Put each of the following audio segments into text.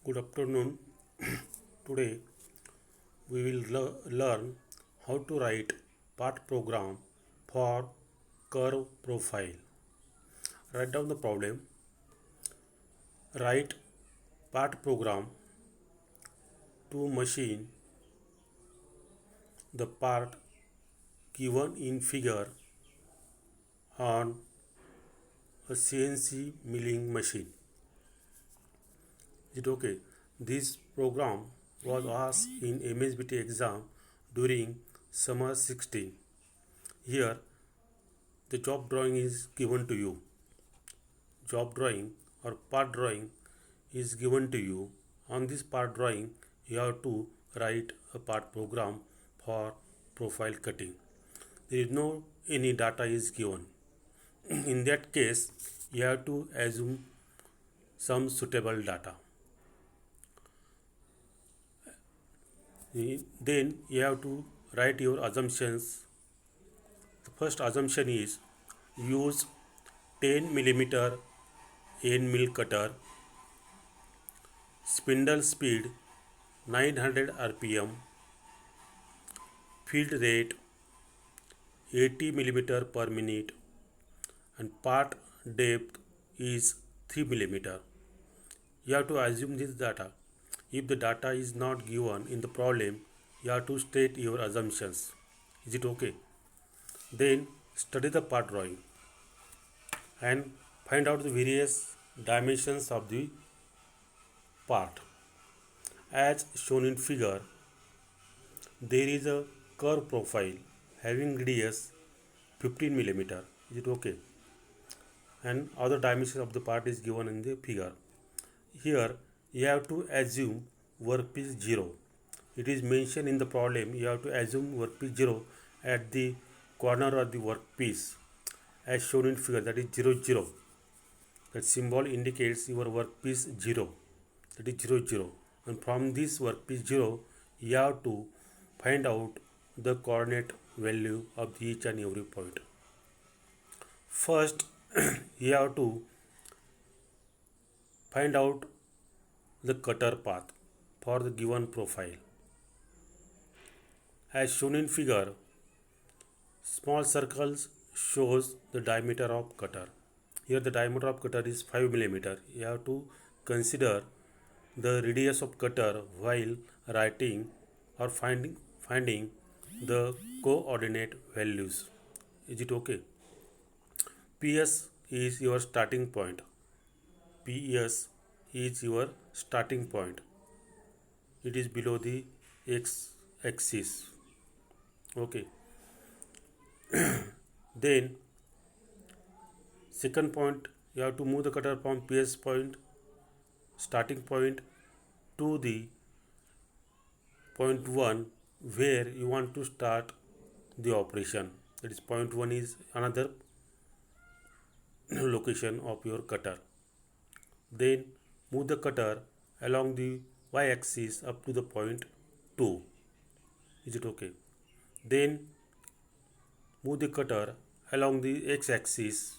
Good afternoon. Today we will learn how to write part program for curve profile. Write down the problem. Write part program to machine the part given in figure on a CNC milling machine. Is it okay? This program was asked in MSBT exam during summer 16. Here the job drawing is given to you. Job drawing or part drawing is given to you. On this part drawing you have to write a part program for profile cutting. There is no any data is given. In that case you have to assume some suitable data. Then you have to write your assumptions. The first assumption is use 10 millimeter end mill cutter, spindle speed 900 rpm, field rate 80 millimeter per minute, and part depth is 3 millimeter. You have to assume this data. If the data is not given in the problem, you have to state your assumptions. Is it okay? Then study the part drawing and find out the various dimensions of the part. As shown in figure, there is a curve profile having radius 15 millimeter. Is it okay? And other dimensions of the part is given in the figure. Here you have to assume workpiece 0. It is mentioned in the problem. You have to assume workpiece 0 at the corner of the workpiece as shown in figure, that is 0 0. That symbol indicates your workpiece 0, that is 0 0. And from this workpiece 0 you have to find out the coordinate value of each and every point. First you have to find out the cutter path for the given profile. As shown in figure, small circles shows the diameter of cutter. Here the diameter of cutter is 5 millimeter. You have to consider the radius of cutter while writing or finding the coordinate values. Is it okay? PS is your starting point. PS is your starting point. It is below the x axis. Okay. Then second point, you have to move the cutter from PS point, starting point, to the point 1 where you want to start the operation. That is point 1 is another location of your cutter. Then move the cutter along the y axis up to the point 2. Is it okay? Then move the cutter along the x axis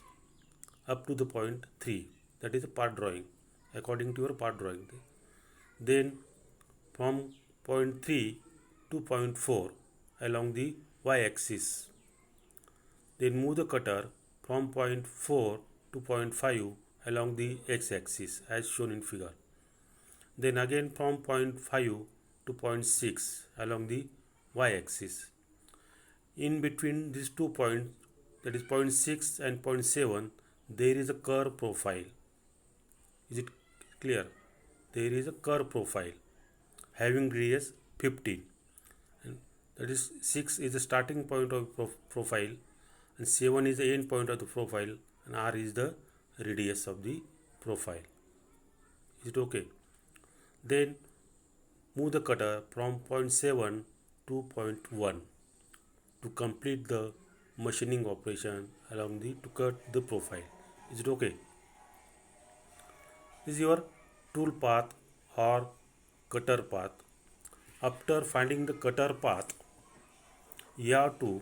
up to the point 3. That is the part drawing according to your part drawing. Then from point 3 to point 4 along the y axis. Then move the cutter from point 4 to point 5 along the x axis as shown in figure. Then again from point 5 to point 6 along the y axis. In between these 2 points, that is point 6 and point 7, there is a curve profile. Is it clear? There is a curve profile having radius 15, and that is 6 is the starting point of profile, and 7 is the end point of the profile, and R is the radius of the profile. Is it okay? Then move the cutter from point 7 to point 1 to complete the machining operation along the to cut the profile. Is it okay? This is your tool path or cutter path. After finding the cutter path, you have to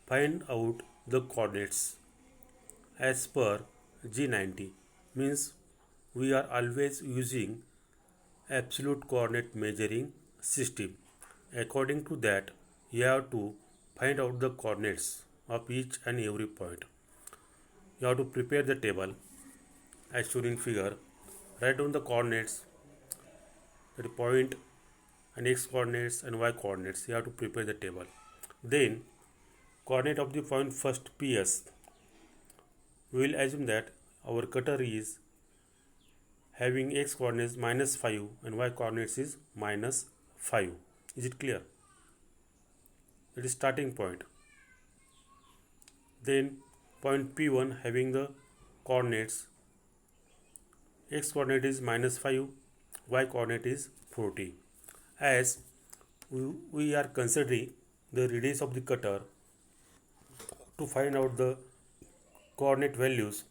find out the coordinates as per G90. Means we are always using absolute coordinate measuring system. According to that, you have to find out the coordinates of each and every point. You have to prepare the table as shown in figure. Write down the coordinates, the point and x coordinates and y coordinates. You have to prepare the table. Then coordinate of the point first PS. We will assume that our cutter is having x coordinates -5 and y coordinates is -5. Is it clear? It is starting point. Then point P1 having the coordinates x coordinate is -5, y coordinate is 40. As we are considering the radius of the cutter to find out the coordinate values,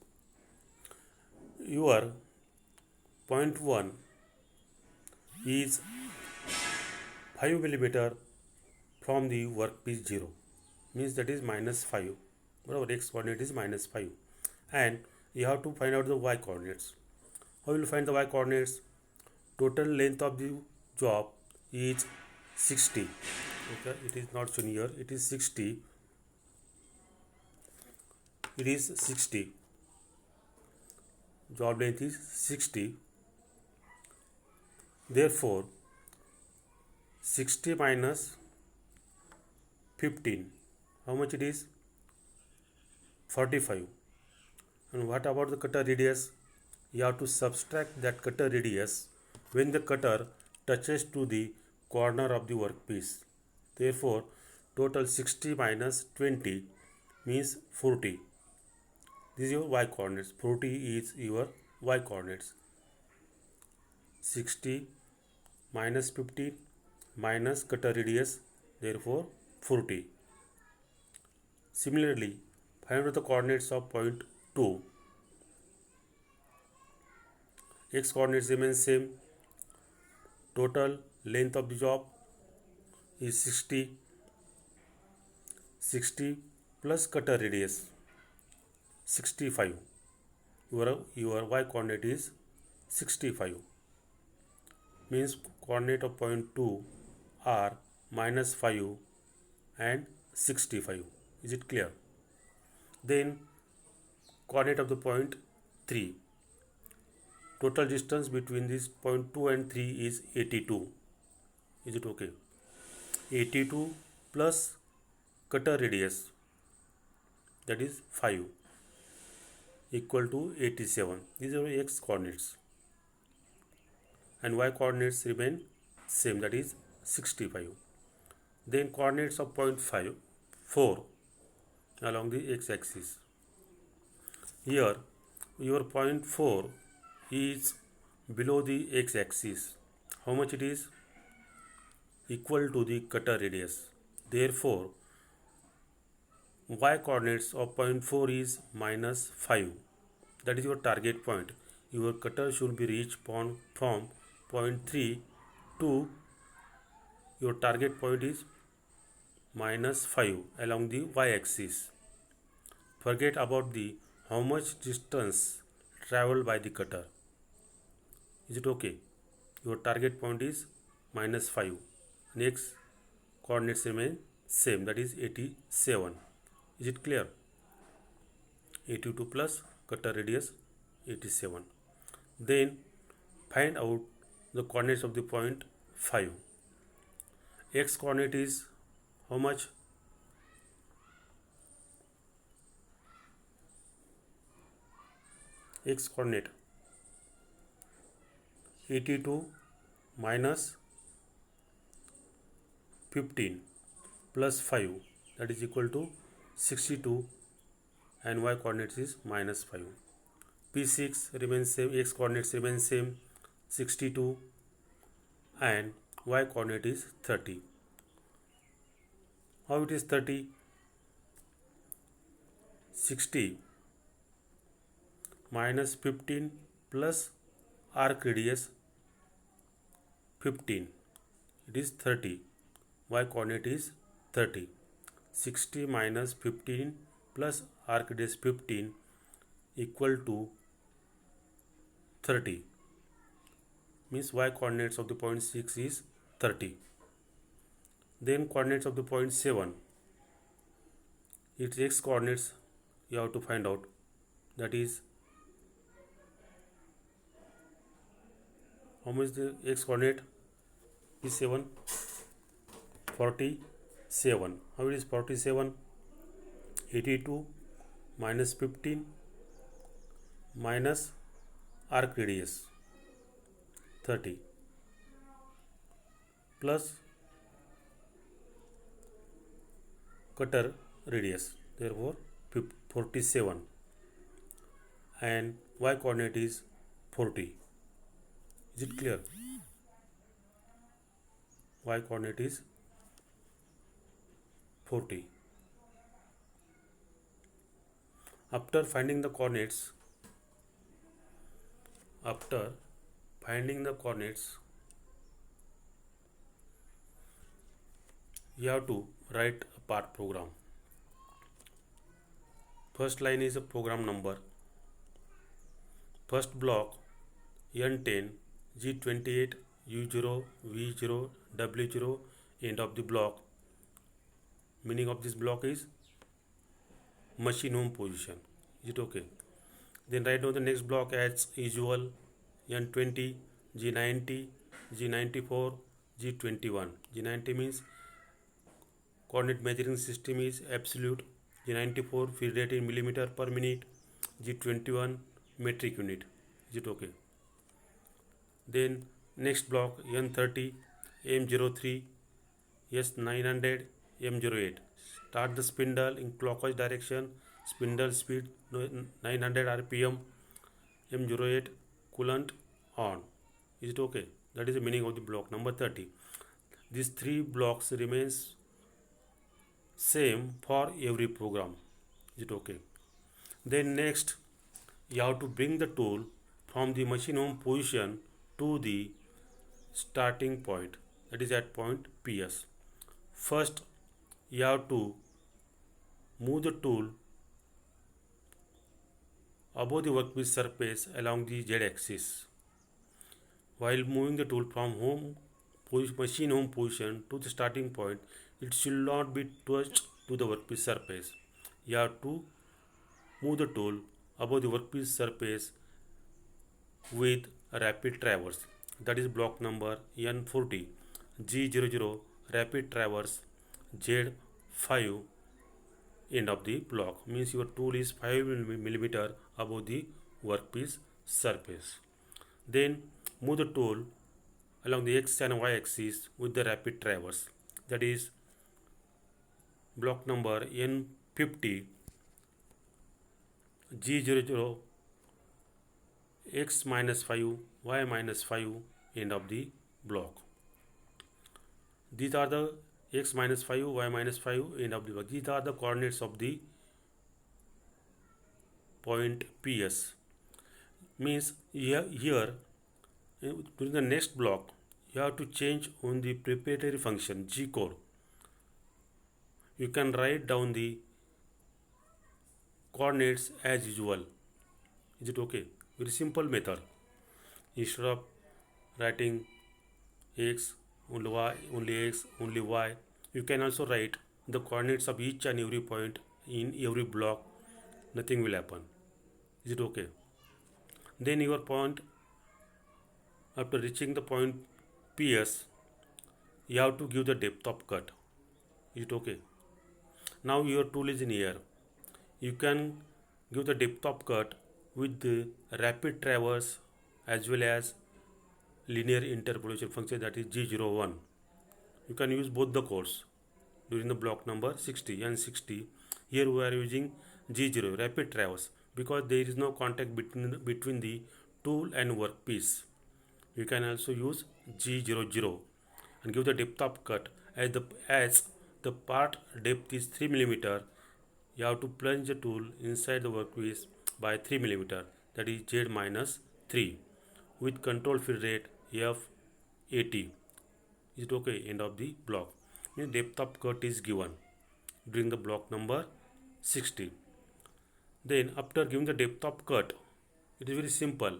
your point 1 is 5 millimeter from the workpiece 0, means that is -5. Our x coordinate is -5, and you have to find out the y coordinates. How will you find the y coordinates? Total length of the job is 60. Okay, it is not shown here. It is 60. It is 60. Job length is 60. Therefore, 60 minus 15. How much it is? 45. And what about the cutter radius? You have to subtract that cutter radius when the cutter touches to the corner of the workpiece. Therefore, total 60 minus 20 means 40. This is your y coordinates. 40 is your y coordinates. 60 minus 15 minus cutter radius, therefore 40. Similarly, find out the coordinates of point 2. X coordinates remain same. Total length of the job is 60. 60 plus cutter radius 65. Your y coordinate is 65. Means coordinate of point 2 are -5 and 65. Is it clear? Then coordinate of the point 3. Total distance between this point 2 and 3 is 82. Is it okay? 82 plus cutter radius, that is 5, equal to 87. These are x coordinates. And y coordinates remain same, that is 65. Then coordinates of point 4 along the x-axis. Here your point 4 is below the x-axis. How much it is? Equal to the cutter radius. Therefore, y coordinates of point 4 is -5. That is your target point. Your cutter should be reached from point 3 to your target point is -5 along the y-axis. Forget about the how much distance traveled by the cutter. Is it okay? Your target point is -5. Next coordinates remain same, that is 87. Is it clear? 82 plus cutter radius 87. Then find out the coordinates of the point 5. X coordinate is how much? X coordinate 82 minus 15 plus 5, that is equal to 62, and y coordinates is -5. P6 remains same, x coordinates remain same, 62, and y coordinate is 30. How it is 30? 60 minus 15 plus arc radius 15, it is 30. Y coordinate is 30. 60 minus 15 plus arc radius 15 equal to 30. means y coordinates of the point 6 is 30. Then coordinates of the point 7, its x coordinates you have to find out, that is how much the x coordinate is 7, 47. How it is 47? 82 minus 15 minus arc radius 30 plus cutter radius, therefore 47, and y coordinate is 40. Is it clear? Y coordinate is 40. After finding the coordinates, you have to write a part program. First line is a program number. First block N10 G28 U0 V0 W0, end of the block. Meaning of this block is machine home position. Is it okay? Then write down the next block as usual. N20 G90 G94 G21. G90 means coordinate measuring system is absolute. G94 feed rate in millimeter per minute. G21 metric unit. Is it okay? Then next block N30 M03 S900 M08. Start the spindle in clockwise direction. Spindle speed 900 rpm. M08 coolant on. Is it okay? That is the meaning of the block number 30. These three blocks remains same for every program. Is it okay? Then next you have to bring the tool from the machine home position to the starting point, that is at point PS. First you have to move the tool above the workpiece surface along the z-axis. While moving the tool from machine home position to the starting point, it should not be touched to the workpiece surface. You have to move the tool above the workpiece surface with a rapid traverse. That is block number N40 G00 rapid traverse Z5, end of the block. Means your tool is 5 millimeter above the workpiece surface. Then move the tool along the x and y axis with the rapid traverse. That is block number N50 G00 x minus 5 y minus 5, end of the block. These are the x minus 5 y minus 5, end of the block. These are the coordinates of the point PS. Means here during the next block you have to change on the preparatory function G code. You can write down the coordinates as usual. Is it okay? Very simple method. Instead of writing x, only y, only x, only y, you can also write the coordinates of each and every point in every block. Nothing will happen. Is it okay? Then your point, after reaching the point PS, you have to give the depth of cut. Is it okay? Now your tool is in here. You can give the depth of cut with the rapid traverse as well as linear interpolation function, that is G01. You can use both the codes during the block number 60 and 60. Here we are using G0 rapid traverse because there is no contact between the tool and workpiece. You can also use G00 and give the depth of cut as the part depth is 3 millimeter. You have to plunge the tool inside the workpiece by 3 millimeter, that is Z minus 3, with control feed rate F80. Is it okay? End of the block. Means depth of cut is given during the block number 60. Then after giving the depth of cut, it is very simple.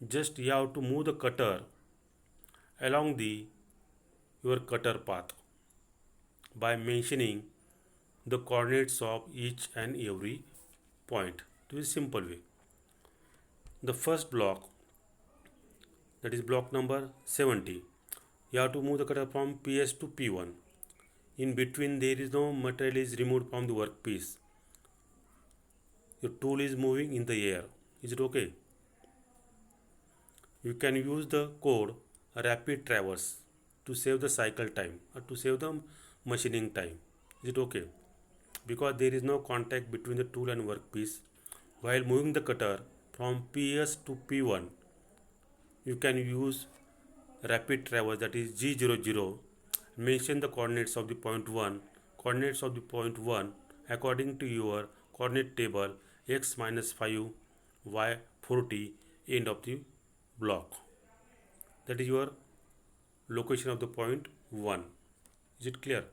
Just you have to move the cutter along the your cutter path by mentioning the coordinates of each and every point. To a simple way. The first block, that is block number 70, you have to move the cutter from PS to P1. In between there is no material is removed from the workpiece. Your tool is moving in the air. Is it okay? You can use the code rapid traverse to save the cycle time or to save the machining time. Is it okay? Because there is no contact between the tool and workpiece. While moving the cutter from PS to P1, you can use rapid traverse, that is G00. Mention the coordinates of the point 1. Coordinates of the point 1 according to your coordinate table x minus 5 y 40 end of the block. That is your location of the point 1. Is it clear?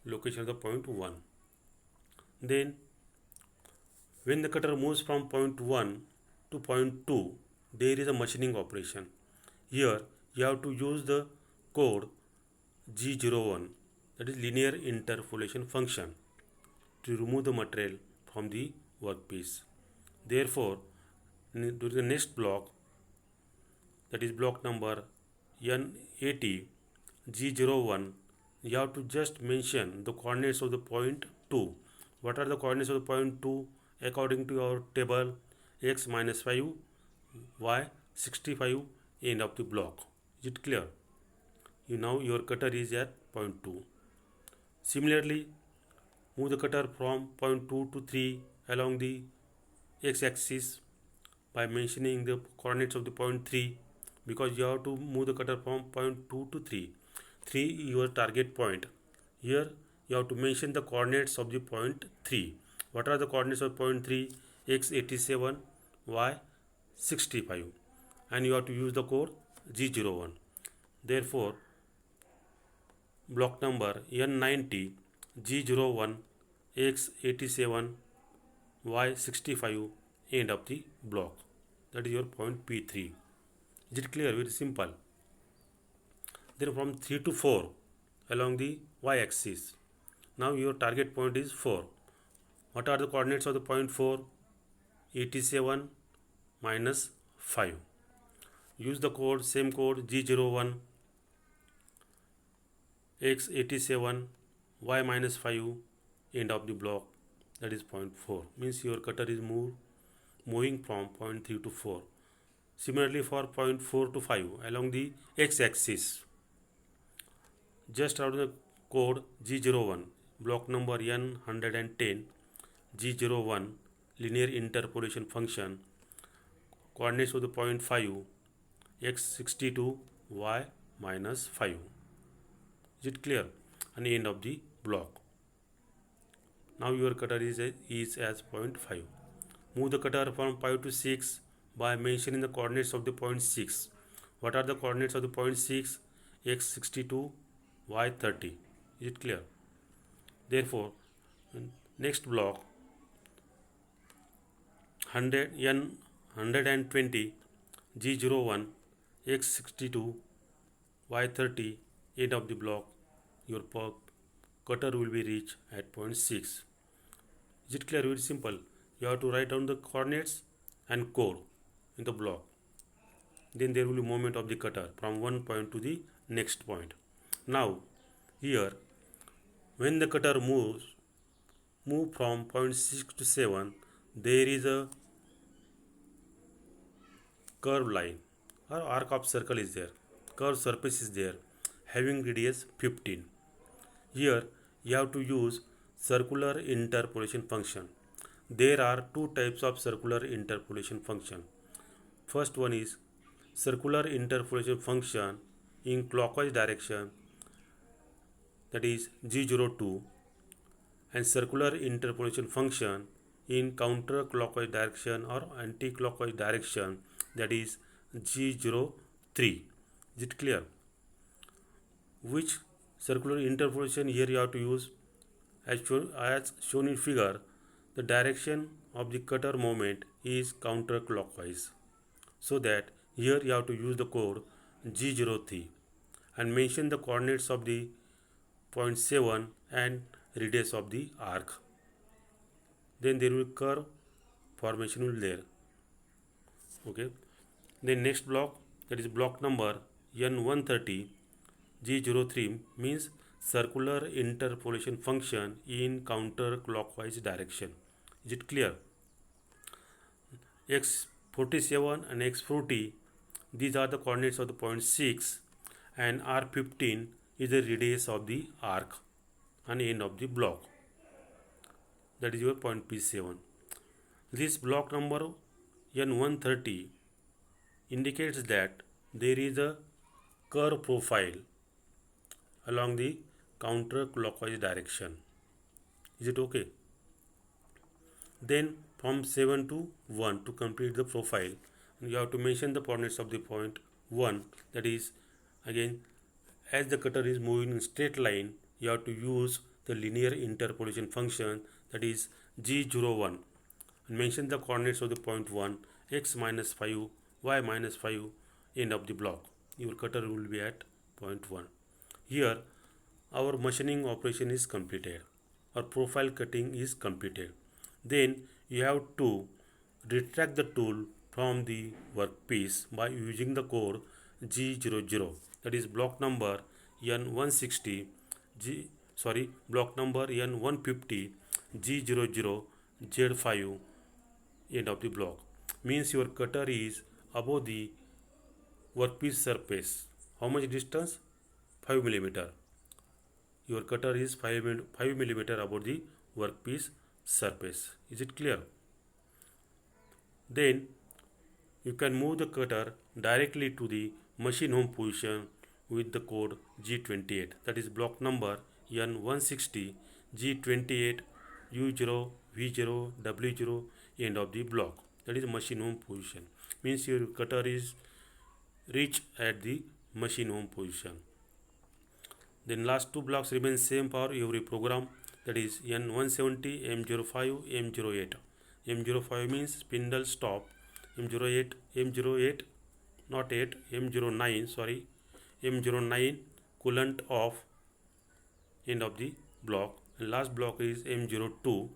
Location of the point 1. Then when the cutter moves from point 1 to point 2, there is a machining operation. Here you have to use the code G01, that is linear interpolation function, to remove the material from the workpiece. Therefore, during the next block, that is block number N80 G01, you have to just mention the coordinates of the point 2. What are the coordinates of the point 2? According to our table, x minus 5 y 65 end of the block. Is it clear? Now your cutter is at point 2. Similarly, move the cutter from point 2 to 3 along the x-axis by mentioning the coordinates of the point 3, because you have to move the cutter from point 2 to 3. 3 is your target point. Here you have to mention the coordinates of the point 3. What are the coordinates of point 3? x 87, y 65, and you have to use the code G01. Therefore, block number N90 G01 x 87 y 65 end of the block. That is your point P3. Is it clear? Very simple. Then from 3 to 4 along the y-axis. Now your target point is 4. What are the coordinates of the point 4? 87 minus 5. Use the code, same code G01 x 87 y minus 5 end of the block, that is point 4. Means your cutter is moving from point 3 to 4. Similarly for point 4 to 5 along the x-axis, just out of the code G01, block number N110 G01 linear interpolation function, coordinates of the point 5 x 62 y minus 5. Is it clear? And end of the block. Now your cutter is as point 5. Move the cutter from 5 to 6 by mentioning the coordinates of the point 6. What are the coordinates of the point 6? x 62 y 30. Is it clear? Therefore, next block 120 G01 x 62 y 30 end of the block, your cutter will be reached at point 6. Is it clear? Very simple. You have to write down the coordinates and code in the block. Then there will be movement of the cutter from one point to the next point. Now here, when the cutter move from point 6 to 7, there is a curved line or arc of circle is there, curved surface is there having radius 15. Here you have to use circular interpolation function. There are two types of circular interpolation function. First one is circular interpolation function in clockwise direction, that is G02, and circular interpolation function in counterclockwise direction or anti-clockwise direction, that is G03. Is it clear? Which circular interpolation here you have to use? As shown in figure, the direction of the cutter movement is counterclockwise. So that here you have to use the code G03 and mention the coordinates of the point 7 and radius of the arc. Then there will curve formation will there. Okay. Then next block, that is block number N130 G03 means circular interpolation function in counterclockwise direction. Is it clear? X47 and X40, these are the coordinates of the point 6, and R15 is the radius of the arc and end of the block. That is your point P7. This block number N130 indicates that there is a curve profile along the counterclockwise direction. Is it okay? Then from 7 to 1 to complete the profile, you have to mention the coordinates of the point 1. That is, again, as the cutter is moving in straight line, you have to use the linear interpolation function, that is G01, and mention the coordinates of the point 1, x minus 5, y minus 5, end of the block. Your cutter will be at point 1. Here our machining operation is completed, or profile cutting is completed. Then you have to retract the tool from the workpiece by using the code G00, that is block number N160 block number N150 G00 Z5, end of the block. Means your cutter is above the workpiece surface. How much distance? 5 millimeter. Your cutter is 5 millimeter above the workpiece surface. Is it clear? Then you can move the cutter directly to the machine home position with the code G28, that is block number N160 G28 U0 V0 W0, end of the block. That is machine home position. Means your cutter is reach at the machine home position. Then last two blocks remain same for every program, that is N170 M05 M08. M05 means spindle stop, M08 not 8 M09 sorry M09 coolant off, end of the block, and last block is M02,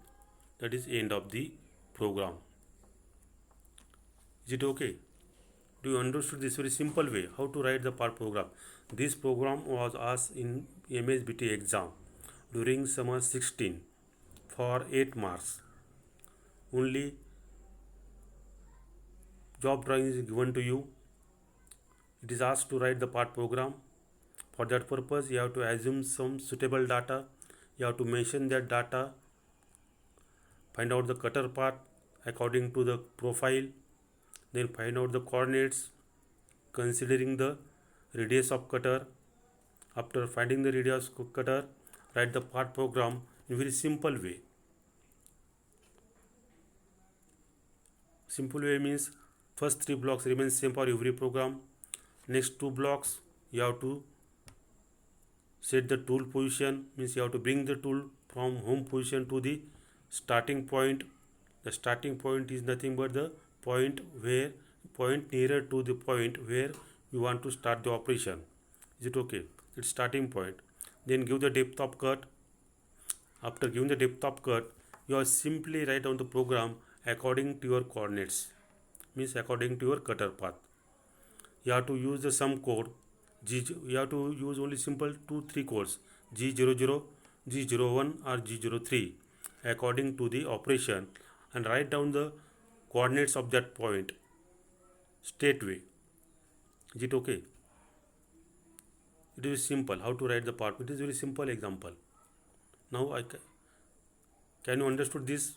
that is end of the program. Is it okay? Do you understood this very simple way how to write the part program? This program was asked in MSBT exam during summer 16 for 8 marks. Only job drawing is given to you. It is asked to write the part program. For that purpose, you have to assume some suitable data. You have to mention that data, find out the cutter path according to the profile, then find out the coordinates considering the radius of cutter. After finding the radius of cutter, write the part program in very simple way. Simple way means first 3 blocks remain same for every program. Next 2 blocks you have to set the tool position, means you have to bring the tool from home position to the starting point. The starting point is nothing but the point nearer to the point where you want to start the operation. Is it okay? It's starting point. Then give the depth of cut. After giving the depth of cut, you have simply write down the program according to your coordinates, means according to your cutter path. You have to use the sum code. You have to use only simple 2-3 codes, G00, G01 or G03 according to the operation, and write down the coordinates of that point straight way. Is it okay? It is simple how to write the part. It is very simple example. Now can you understood this?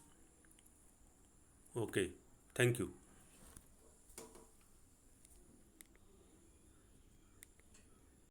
Okay, thank you.